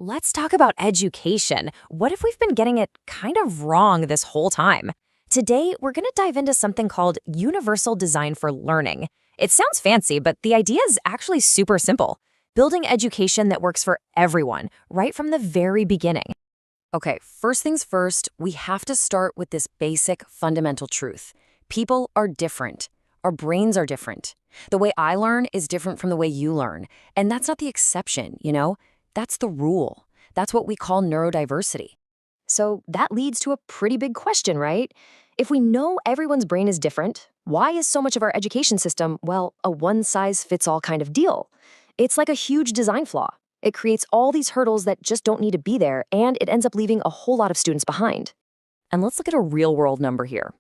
let's talk about education. What if we've been getting it kind of wrong this whole time? Today, we're going to dive into something called universal design for learning. It sounds fancy, but the idea is actually super simple. Building education that works for everyone, right from the very beginning. Okay, first things first, we have to start with this basic fundamental truth. People are different. Our brains are different. The way I learn is different from the way you learn. And that's not the exception, That's the rule. That's what we call neurodiversity. So that leads to a pretty big question, right? If we know everyone's brain is different, why is so much of our education system, well, a one-size-fits-all kind of deal? It's like a huge design flaw. It creates all these hurdles that just don't need to be there, and it ends up leaving a whole lot of students behind. And let's look at a real-world number here.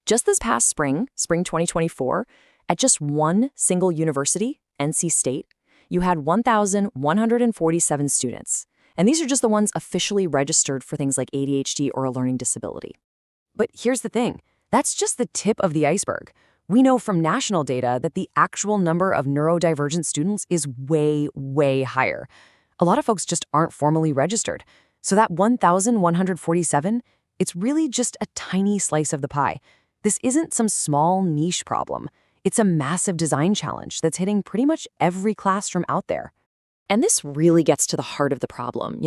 Just this past spring 2024, at just one single university, NC State, you had 1,147 students. And these are just the ones officially registered for things like ADHD or a learning disability. But here's the thing, that's just the tip of the iceberg. We know from national data that the actual number of neurodivergent students is way, way higher. A lot of folks just aren't formally registered. So that 1,147, it's really just a tiny slice of the pie. This isn't some small niche problem. It's a massive design challenge that's hitting pretty much every classroom out there. And this really gets to the heart of the problem,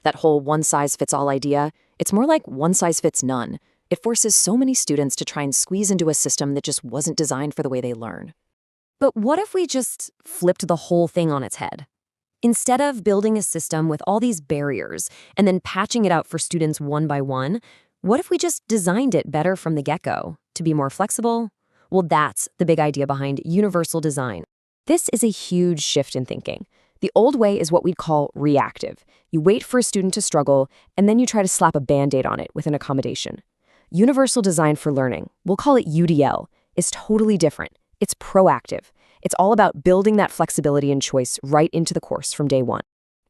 That whole one-size-fits-all idea, it's more like one-size-fits-none. It forces so many students to try and squeeze into a system that just wasn't designed for the way they learn. But what if we just flipped the whole thing on its head? Instead of building a system with all these barriers and then patching it out for students one by one, what if we just designed it better from the get-go to be more flexible? Well, that's the big idea behind universal design. This is a huge shift in thinking. The old way is what we'd call reactive. You wait for a student to struggle, and then you try to slap a Band-Aid on it with an accommodation. Universal design for learning, we'll call it UDL, is totally different. It's proactive. It's all about building that flexibility and choice right into the course from day one.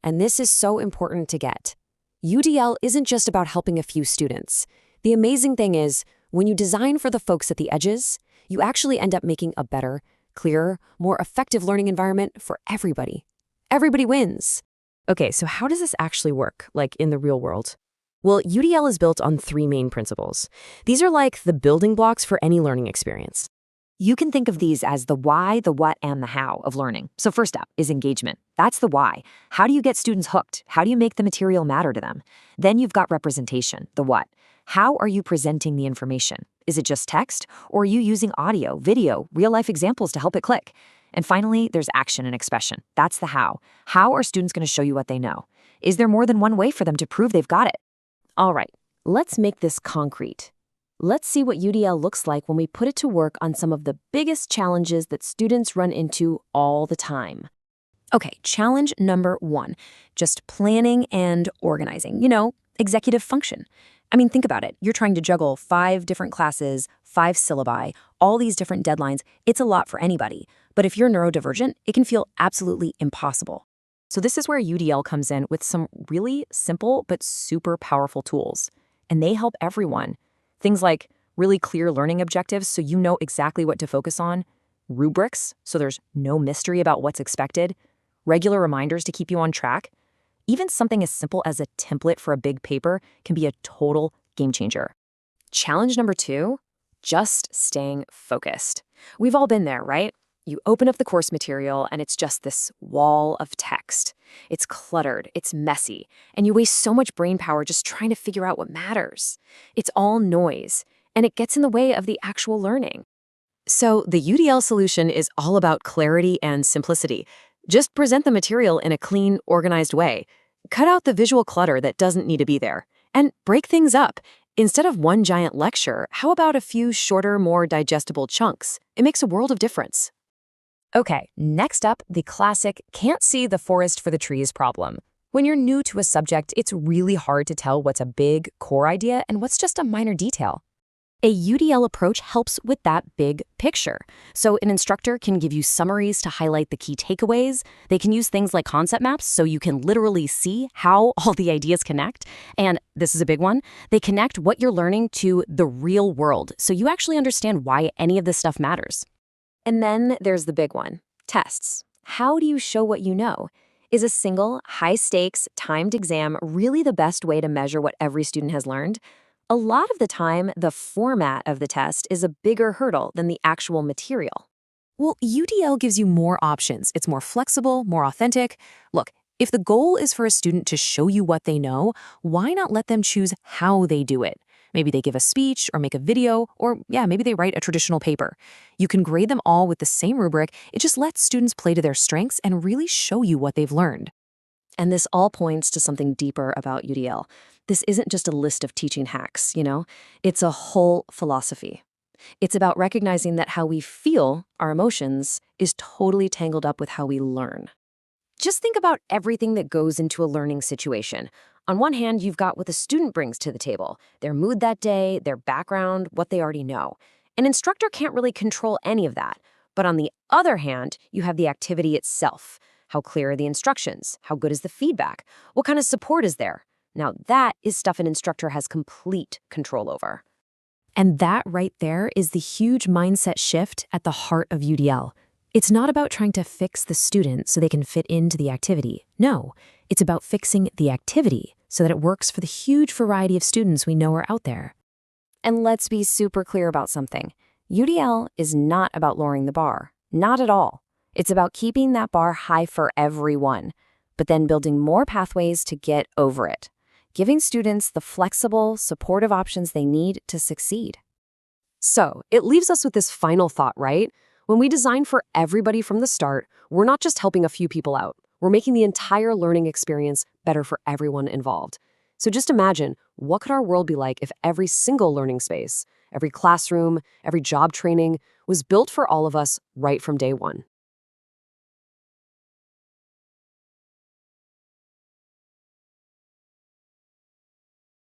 And this is so important to get. UDL isn't just about helping a few students. The amazing thing is, when you design for the folks at the edges, you actually end up making a better, clearer, more effective learning environment for everybody. Everybody wins. Okay, so how does this actually work, like in the real world? Well, UDL is built on three main principles. These are like the building blocks for any learning experience. You can think of these as the why, the what, and the how of learning. So first up is engagement. That's the why. How do you get students hooked? How do you make the material matter to them? Then you've got representation, the what. How are you presenting the information? Is it just text, or are you using audio, video, real-life examples to help it click? And finally, there's action and expression. That's the how. How are students going to show you what they know? Is there more than one way for them to prove they've got it? All right, let's make this concrete. Let's see what UDL looks like when we put it to work on some of the biggest challenges that students run into all the time. Okay, challenge number 1, just planning and organizing, executive function. I mean, think about it. You're trying to juggle 5 different classes, 5 syllabi, all these different deadlines. It's a lot for anybody. But if you're neurodivergent, it can feel absolutely impossible. So this is where UDL comes in with some really simple but super powerful tools. And they help everyone. Things like really clear learning objectives so you know exactly what to focus on, rubrics so there's no mystery about what's expected, regular reminders to keep you on track. Even something as simple as a template for a big paper can be a total game changer. Challenge number 2, just staying focused. We've all been there, right? You open up the course material and it's just this wall of text. It's cluttered, it's messy, and you waste so much brain power just trying to figure out what matters. It's all noise, and it gets in the way of the actual learning. So the UDL solution is all about clarity and simplicity. Just present the material in a clean, organized way. Cut out the visual clutter that doesn't need to be there. And break things up. Instead of one giant lecture, how about a few shorter, more digestible chunks? It makes a world of difference. Okay, next up, the classic can't see the forest for the trees problem. When you're new to a subject, it's really hard to tell what's a big, core idea and what's just a minor detail. A UDL approach helps with that big picture. So an instructor can give you summaries to highlight the key takeaways. They can use things like concept maps so you can literally see how all the ideas connect. And this is a big one. They connect what you're learning to the real world so you actually understand why any of this stuff matters. And then there's the big one, tests. How do you show what you know? Is a single, high stakes, timed exam really the best way to measure what every student has learned? A lot of the time, the format of the test is a bigger hurdle than the actual material. Well, UDL gives you more options. It's more flexible, more authentic. Look, if the goal is for a student to show you what they know, why not let them choose how they do it? Maybe they give a speech or make a video, or maybe they write a traditional paper. You can grade them all with the same rubric. It just lets students play to their strengths and really show you what they've learned. And this all points to something deeper about UDL. This isn't just a list of teaching hacks, It's a whole philosophy. It's about recognizing that how we feel, our emotions, is totally tangled up with how we learn. Just think about everything that goes into a learning situation. On one hand, you've got what the student brings to the table, their mood that day, their background, what they already know. An instructor can't really control any of that. But on the other hand, you have the activity itself. How clear are the instructions? How good is the feedback? What kind of support is there? Now, that is stuff an instructor has complete control over. And that right there is the huge mindset shift at the heart of UDL. It's not about trying to fix the student so they can fit into the activity. No, it's about fixing the activity so that it works for the huge variety of students we know are out there. And let's be super clear about something. UDL is not about lowering the bar. Not at all. It's about keeping that bar high for everyone, but then building more pathways to get over it, giving students the flexible, supportive options they need to succeed. So, it leaves us with this final thought, right? When we design for everybody from the start, we're not just helping a few people out. We're making the entire learning experience better for everyone involved. So just imagine, what could our world be like if every single learning space, every classroom, every job training was built for all of us right from day one?